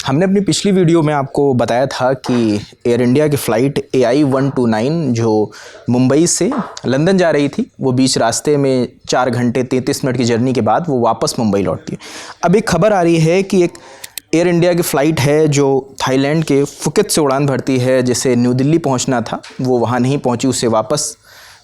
हमने अपनी पिछली वीडियो में आपको बताया था कि एयर इंडिया की फ़्लाइट AI 129 जो मुंबई से लंदन जा रही थी, वो बीच रास्ते में 4 घंटे 33 मिनट की जर्नी के बाद वो वापस मुंबई लौटती है। अब एक खबर आ रही है कि एक एयर इंडिया की फ़्लाइट है जो थाईलैंड के फुकेत से उड़ान भरती है, जिसे न्यू दिल्ली पहुंचना था, वो वहां नहीं पहुंची, उसे वापस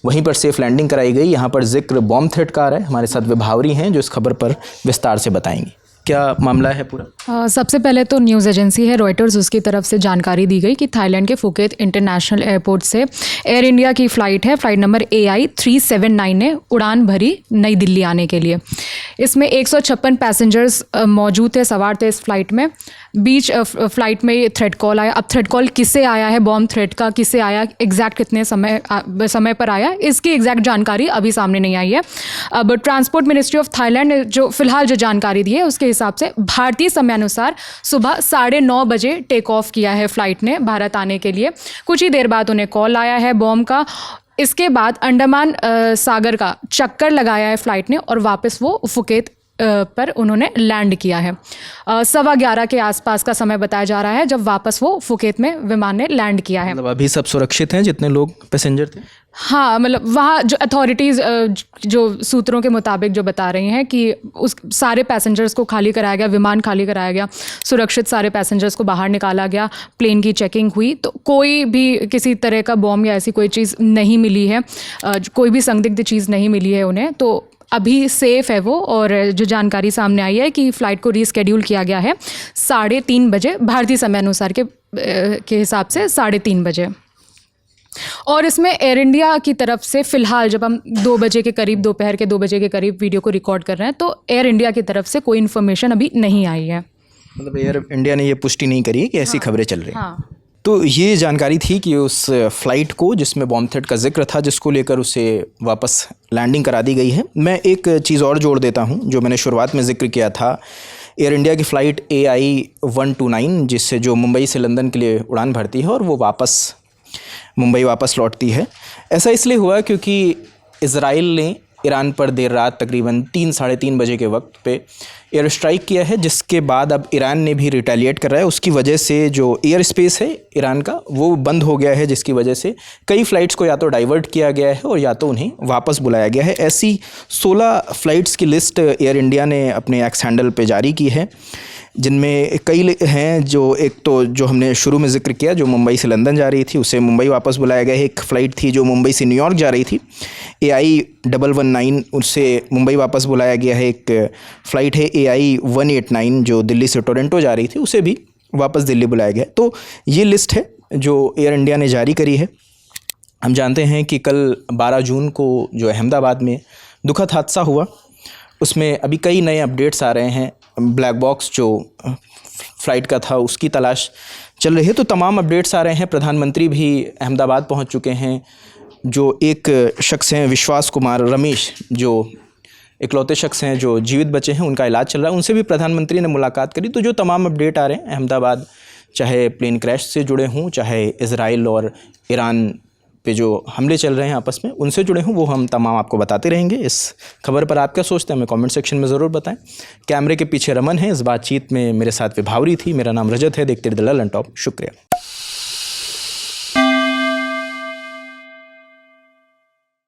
वहीं पर सेफ़ लैंडिंग कराई गई। यहाँ पर जिक्र बॉम्ब थ्रेट का आ रहा है। हमारे साथ विभावरी हैं जो इस खबर पर विस्तार से बताएंगी। क्या मामला है पूरा? सबसे पहले तो न्यूज़ एजेंसी है रॉयटर्स, उसकी तरफ से जानकारी दी गई कि थाईलैंड के फुकेत इंटरनेशनल एयरपोर्ट से एयर इंडिया की फ़्लाइट है, फ़्लाइट नंबर AI 379 ने उड़ान भरी नई दिल्ली आने के लिए। इसमें 156 पैसेंजर्स मौजूद थे, सवार थे इस फ्लाइट में। बीच फ़्लाइट में थ्रेट कॉल आया। अब थ्रेट कॉल किससे आया है, बॉम्ब थ्रेट का किससे आया, एग्जैक्ट कितने समय पर आया, इसकी एग्जैक्ट जानकारी अभी सामने नहीं आई है। अब ट्रांसपोर्ट मिनिस्ट्री ऑफ थाईलैंड ने जो फिलहाल जो जानकारी दी है उसके हिसाब से भारतीय समयानुसार सुबह 9:30 बजे टेक ऑफ किया है फ़्लाइट ने भारत आने के लिए। कुछ ही देर बाद उन्हें कॉल आया है बॉम्ब का। इसके बाद अंडमान सागर का चक्कर लगाया है फ़्लाइट ने और वापस वो फुकेत पर उन्होंने लैंड किया है। 11:15 के आसपास का समय बताया जा रहा है जब वापस वो फुकेत में विमान ने लैंड किया है। मतलब अभी सब सुरक्षित हैं जितने लोग पैसेंजर थे? हाँ, मतलब वहाँ जो अथॉरिटीज़ जो सूत्रों के मुताबिक जो बता रही हैं कि उस सारे पैसेंजर्स को खाली कराया गया, विमान खाली कराया गया, सुरक्षित सारे पैसेंजर्स को बाहर निकाला गया, प्लेन की चेकिंग हुई, तो कोई भी किसी तरह का बॉम्ब या ऐसी कोई चीज़ नहीं मिली है, कोई भी संदिग्ध चीज़ नहीं मिली है उन्हें, तो अभी सेफ़ है वो। और जो जानकारी सामने आई है कि फ़्लाइट को रीस्केड्यूल किया गया है 3:30 बजे, भारतीय समय अनुसार के हिसाब से 3:30 बजे। और इसमें एयर इंडिया की तरफ से फ़िलहाल जब हम 2 बजे के करीब, दोपहर के 2 बजे के करीब वीडियो को रिकॉर्ड कर रहे हैं, तो एयर इंडिया की तरफ से कोई इन्फॉर्मेशन अभी नहीं आई है। मतलब एयर इंडिया ने ये पुष्टि नहीं करी है कि ऐसी खबरें चल रही हैं। हाँ। तो ये जानकारी थी कि उस फ़्लाइट को जिसमें बॉम्ब थ्रेट का जिक्र था, जिसको लेकर उसे वापस लैंडिंग करा दी गई है। मैं एक चीज़ और जोड़ देता हूँ जो मैंने शुरुआत में जिक्र किया था। एयर इंडिया की फ़्लाइट AI 129 जिससे जो मुंबई से लंदन के लिए उड़ान भरती है और वो मुंबई वापस लौटती है, ऐसा इसलिए हुआ क्योंकि इज़राइल ने ईरान पर देर रात तकरीबन 3-3:30 बजे के वक्त पे एयर स्ट्राइक किया है, जिसके बाद अब ईरान ने भी रिटेलिएट कर रहा है। उसकी वजह से जो एयर स्पेस है ईरान का वो बंद हो गया है, जिसकी वजह से कई फ़्लाइट्स को या तो डाइवर्ट किया गया है और या तो उन्हें वापस बुलाया गया है। ऐसी 16 फ़्लाइट्स की लिस्ट एयर इंडिया ने अपने एक्स हैंडल पे जारी की है, जिनमें कई हैं जो जो हमने शुरू में ज़िक्र किया, जो मुंबई से लंदन जा रही थी उसे मुंबई वापस बुलाया गया है। एक फ़्लाइट थी जो मुंबई से न्यूयॉर्क जा रही थी, AI 119, उससे मुंबई वापस बुलाया गया है। एक फ़्लाइट है AI 189 जो दिल्ली से टोरंटो जा रही थी, उसे भी वापस दिल्ली बुलाया गया। तो ये लिस्ट है जो एयर इंडिया ने जारी करी है। हम जानते हैं कि कल 12 जून को जो अहमदाबाद में दुखद हादसा हुआ, उसमें अभी कई नए अपडेट्स आ रहे हैं। ब्लैक बॉक्स जो फ़्लाइट का था उसकी तलाश चल रही है, तो तमाम अपडेट्स आ रहे हैं। प्रधानमंत्री भी अहमदाबाद पहुंच चुके हैं। जो एक शख्स हैं विश्वास कुमार रमेश, जो इकलौते शख्स हैं जो जीवित बचे हैं, उनका इलाज चल रहा है, उनसे भी प्रधानमंत्री ने मुलाकात करी। तो जो तमाम अपडेट आ रहे हैं अहमदाबाद, चाहे प्लेन क्रैश से जुड़े हों, चाहे इज़राइल और ईरान पे जो हमले चल रहे हैं आपस में, उनसे जुड़े हों, वो हम तमाम आपको बताते रहेंगे। इस खबर पर आप क्या सोचते हैं हमें कमेंट सेक्शन में ज़रूर बताएं। कैमरे के पीछे रमन है, इस बातचीत में मेरे साथ विभावरी थी। मेरा नाम रजत है। देखते रहिए द ललन टॉप। शुक्रिया।